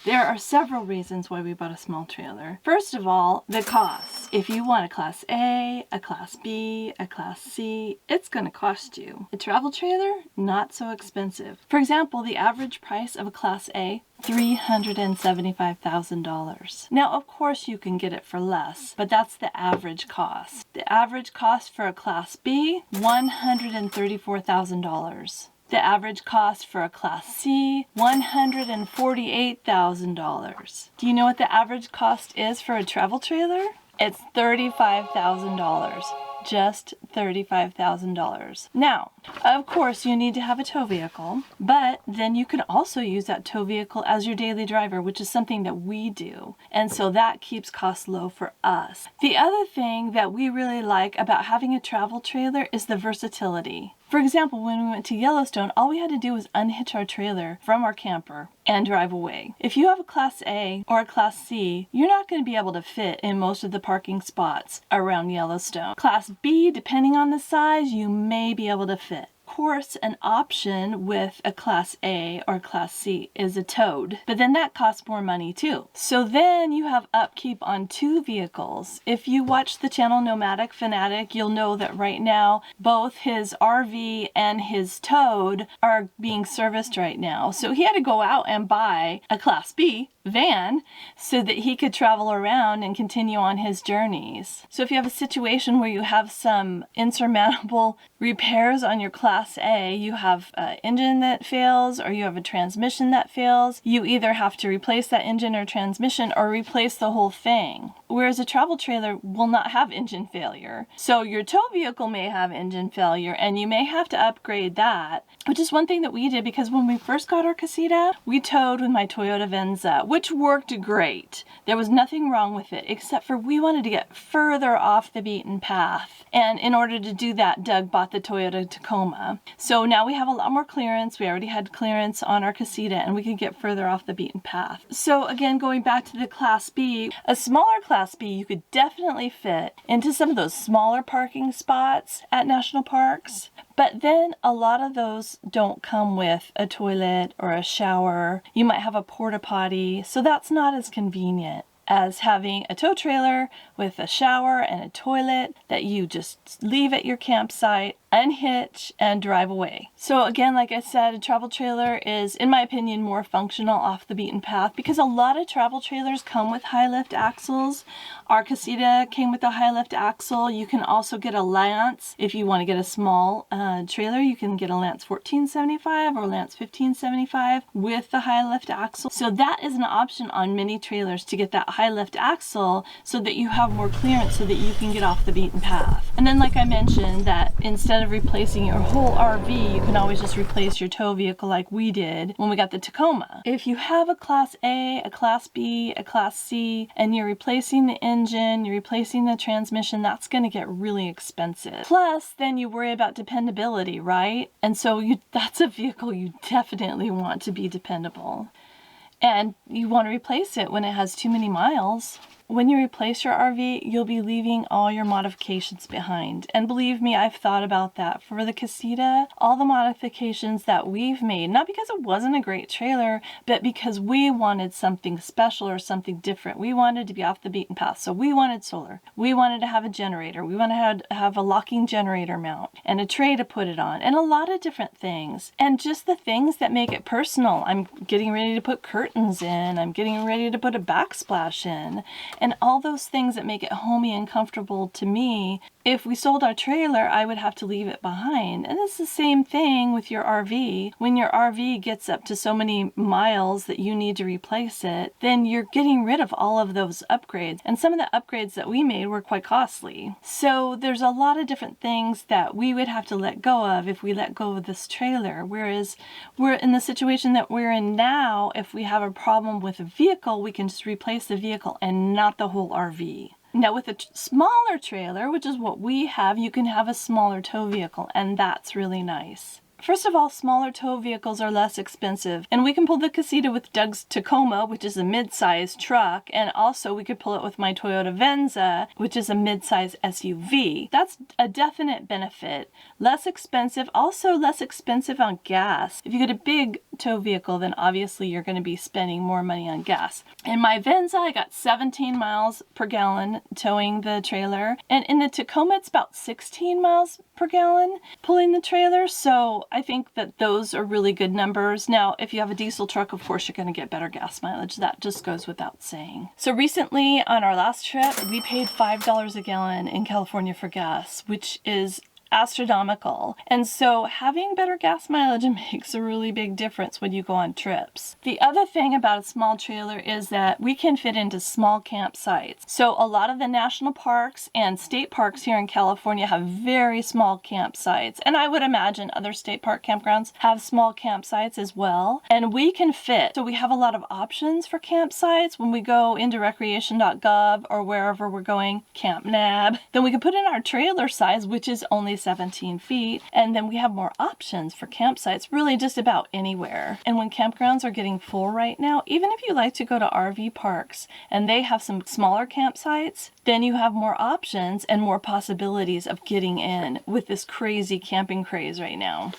There are several reasons why we bought a small trailer. First of all, the cost. If you want a Class A, a Class B, a Class C, it's going to cost you. A travel trailer, not so expensive. For example, the average price of a Class A, $375,000. Now, of course, you can get it for less, but that's the average cost. The average cost for a Class B, $134,000. The average cost for a Class C, $148,000. Do you know what the average cost is for a travel trailer? It's $35,000. Just $35,000. Now, of course, you need to have a tow vehicle, but then you can also use that tow vehicle as your daily driver, which is something that we do. And so that keeps costs low for us. The other thing that we really like about having a travel trailer is the versatility. For example, when we went to Yellowstone, all we had to do was unhitch our trailer from our camper and drive away. If you have a Class A or a Class C, you're not going to be able to fit in most of the parking spots around Yellowstone. Class B, depending on the size, you may be able to fit. Of course, an option with a Class A or Class C is a towed, but then that costs more money too. So then you have upkeep on two vehicles. If you watch the channel Nomadic Fanatic, you'll know that right now both his RV and his towed are being serviced right now. So he had to go out and buy a Class B van so that he could travel around and continue on his journeys. So if you have a situation where you have some insurmountable repairs on your Class A, you have an engine that fails or you have a transmission that fails, you either have to replace that engine or transmission or replace the whole thing. Whereas a travel trailer will not have engine failure. So your tow vehicle may have engine failure and you may have to upgrade that, which is one thing that we did because when we first got our casita, we towed with my Toyota Venza, which worked great. There was nothing wrong with it, except for we wanted to get further off the beaten path. And in order to do that, Doug bought the Toyota Tacoma. So now we have a lot more clearance. We already had clearance on our casita and we could get further off the beaten path. So again, going back to the Class B, a smaller Class B, you could definitely fit into some of those smaller parking spots at national parks. But then a lot of those don't come with a toilet or a shower. You might have a porta potty, so that's not as convenient as having a tow trailer with a shower and a toilet that you just leave at your campsite, unhitch, and drive away. So again, like I said, a travel trailer is, in my opinion, more functional off the beaten path because a lot of travel trailers come with high lift axles. Our casita came with a high lift axle. You can also get a Lance. If you want to get a small trailer, you can get a Lance 1475 or Lance 1575 with the high lift axle. So that is an option on many trailers to get that high lift axle so that you have more clearance so that you can get off the beaten path. And then like I mentioned, that instead of replacing your whole RV, you can always just replace your tow vehicle like we did when we got the Tacoma. If you have a Class A, a Class B, a Class C, and you're replacing the engine, you're replacing the transmission, that's going to get really expensive. Plus, then you worry about dependability, right? And so that's a vehicle you definitely want to be dependable. And you want to replace it when it has too many miles. When you replace your RV, you'll be leaving all your modifications behind. And believe me, I've thought about that. For the casita, all the modifications that we've made, not because it wasn't a great trailer, but because we wanted something special or something different. We wanted to be off the beaten path. So we wanted solar. We wanted to have a generator. We wanted to have a locking generator mount and a tray to put it on and a lot of different things. And just the things that make it personal. I'm getting ready to put curtains in. I'm getting ready to put a backsplash in. And all those things that make it homey and comfortable to me. If we sold our trailer, I would have to leave it behind. And it's the same thing with your RV. When your RV gets up to so many miles that you need to replace it, then you're getting rid of all of those upgrades. And some of the upgrades that we made were quite costly. So there's a lot of different things that we would have to let go of if we let go of this trailer. Whereas we're in the situation that we're in now, if we have a problem with a vehicle, we can just replace the vehicle and not the whole RV. Now with a smaller trailer, which is what we have, you can have a smaller tow vehicle, and that's really nice. First of all, smaller tow vehicles are less expensive, and we can pull the Casita with Doug's Tacoma, which is a mid-size truck, and also we could pull it with my Toyota Venza, which is a mid-size SUV. That's a definite benefit. Less expensive, also less expensive on gas. If you get a big tow vehicle, then obviously you're going to be spending more money on gas. In my Venza, I got 17 miles per gallon towing the trailer, and in the Tacoma, it's about 16 miles per gallon pulling the trailer, so I think that those are really good numbers. Now, if you have a diesel truck, of course, you're going to get better gas mileage. That just goes without saying. So recently, on our last trip, we paid $5 a gallon in California for gas, which is astronomical. And so having better gas mileage makes a really big difference when you go on trips. The other thing about a small trailer is that we can fit into small campsites. So a lot of the national parks and state parks here in California have very small campsites. And I would imagine other state park campgrounds have small campsites as well. And we can fit. So we have a lot of options for campsites when we go into Recreationgov or wherever we're going, Camp Nab. Then we can put in our trailer size, which is only 17 feet, and then we have more options for campsites really just about anywhere. And when campgrounds are getting full right now, even if you like to go to RV parks and they have some smaller campsites, then you have more options and more possibilities of getting in with this crazy camping craze right now.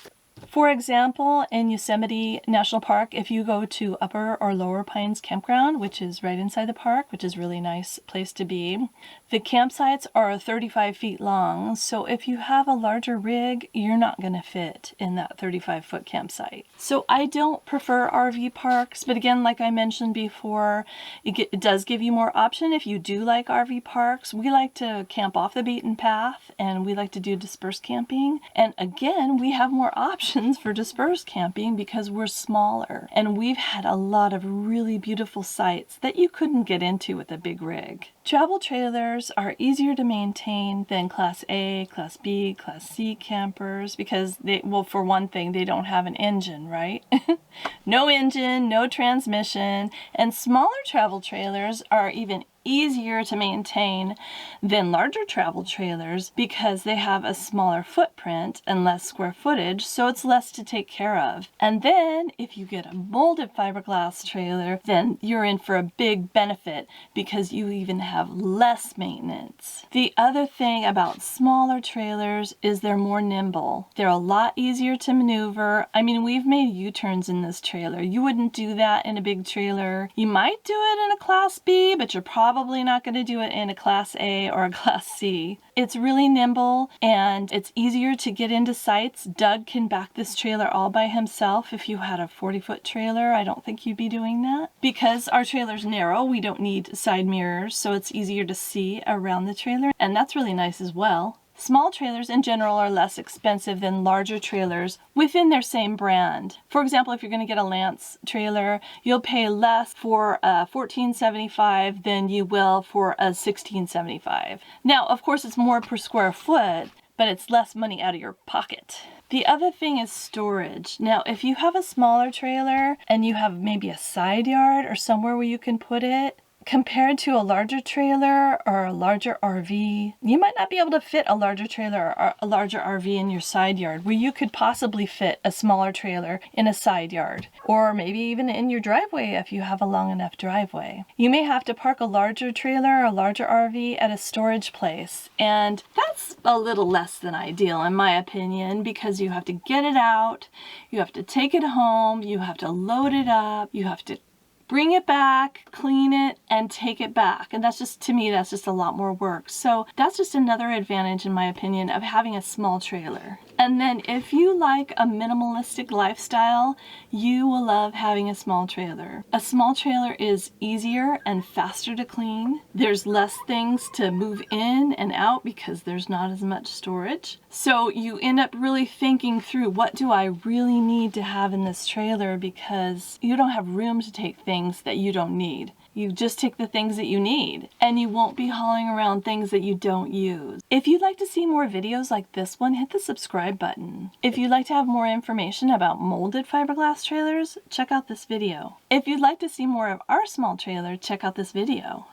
For example, in Yosemite National Park, if you go to Upper or Lower Pines Campground, which is right inside the park, which is a really nice place to be, the campsites are 35 feet long, so if you have a larger rig, you're not going to fit in that 35-foot campsite. So I don't prefer RV parks, but again, like I mentioned before, it does give you more option if you do like RV parks. We like to camp off the beaten path, and we like to do dispersed camping. And again, we have more options for dispersed camping because we're smaller, and we've had a lot of really beautiful sites that you couldn't get into with a big rig. Travel trailers are easier to maintain than Class A, Class B, Class C campers because well, for one thing, they don't have an engine, right? No engine, no transmission, and smaller travel trailers are even easier to maintain than larger travel trailers because they have a smaller footprint and less square footage, so it's less to take care of. And then if you get a molded fiberglass trailer, then you're in for a big benefit because you even have less maintenance. The other thing about smaller trailers is they're more nimble. They're a lot easier to maneuver. I mean, we've made U-turns in this trailer. You wouldn't do that in a big trailer. You might do it in a Class B, but you're probably not going to do it in a Class A or a Class C. It's really nimble and it's easier to get into sites. Doug can back this trailer all by himself. If you had a 40-foot trailer, I don't think you'd be doing that. Because our trailer's narrow, we don't need side mirrors, so it's easier to see around the trailer, and that's really nice as well. Small trailers in general are less expensive than larger trailers within their same brand. For example, if you're going to get a Lance trailer, you'll pay less for a $14.75 than you will for a $16.75. Now, of course, it's more per square foot, but it's less money out of your pocket. The other thing is storage. Now, if you have a smaller trailer and you have maybe a side yard or somewhere where you can put it, compared to a larger trailer or a larger RV, you might not be able to fit a larger trailer or a larger RV in your side yard where you could possibly fit a smaller trailer in a side yard, or maybe even in your driveway if you have a long enough driveway. You may have to park a larger trailer or a larger RV at a storage place, and that's a little less than ideal in my opinion because you have to get it out, you have to take it home, you have to load it up, you have to bring it back, clean it, and take it back. And that's just, to me, that's just a lot more work. So that's just another advantage, in my opinion, of having a small trailer. And then if you like a minimalistic lifestyle, you will love having a small trailer. A small trailer is easier and faster to clean. There's less things to move in and out because there's not as much storage. So you end up really thinking through, what do I really need to have in this trailer, because you don't have room to take things that you don't need. You just take the things that you need, and you won't be hauling around things that you don't use. If you'd like to see more videos like this one, hit the subscribe button. If you'd like to have more information about molded fiberglass trailers, check out this video. If you'd like to see more of our small trailer, check out this video.